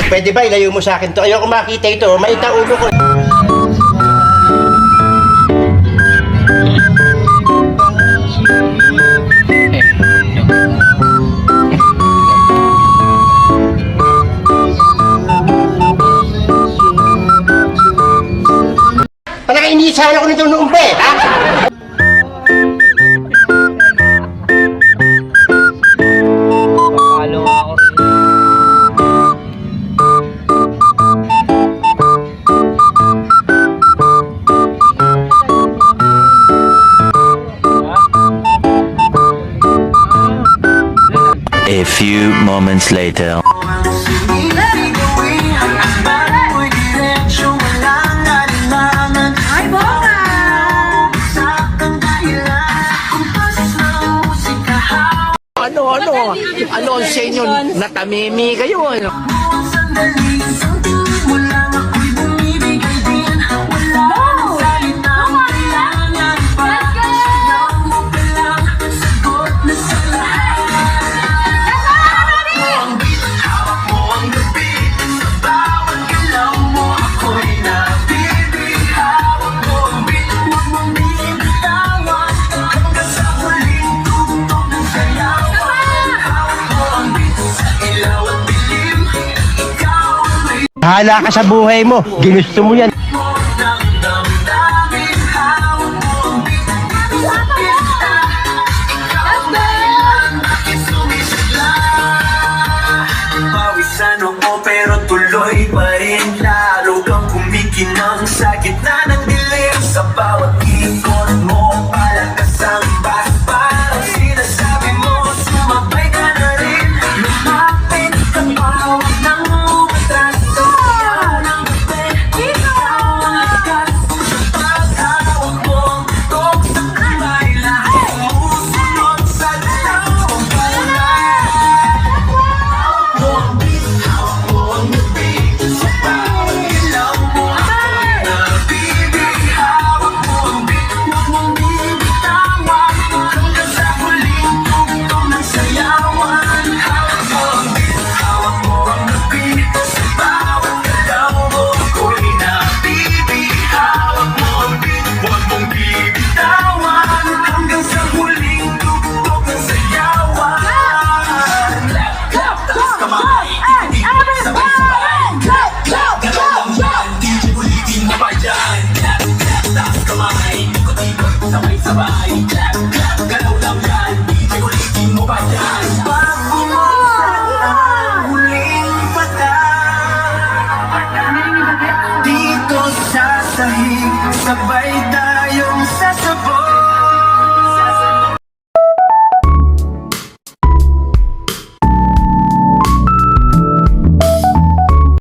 Pwede ba ilayo mo sa akin to? Ayoko makita ito. Mait ang ulo ko. Talaga iniisahan ako nito noong pa ha? Papalo ako rin. A few moments later. Ano ang sa inyo? Natamimi kayo, ano? Bahala ka sa buhay mo. Ginusto mo yan. Pawisan ako pero tuloy pa rin. Lalo kang kumikinang sa gitna ng dilim. Sa bawat ikot mo, palakas ang bas. Parang sinasabi mo, sumabay ka na rin. Lumapit ka pa, huwag nang umatras. Sayaw ng gabi, ikaw ang lakas. Sa paghawak mo ang tutok sa kamay. Lahat sumusunod sa dalawang palay. Hawak mo ang gabi, sa bawat ilaw mo ako'y nabibig. Hawak mo ang bit, huwag mong bibitawan. Hanggang sa huling tugtog ng sayawan. Hawak mo ang bit, hawak mo ang gabi, sa bawat galaw mo ako'y nabibig. Hawak mo ang bit, huwag mong bibitawan. Hanggang sa huling tugtog ng sayawan. Taas kamay, titig, sabay-sabay. Galaw lang yan, DJ ulitin mo pa dyan. Taas kamay, ikot-ikot, sabay-sabay. Galaw lang yan, DJ ulitin mo pa dyan. Pag-bumagsak ang huling patay, dito sa sahig, sabay tayong sasabay.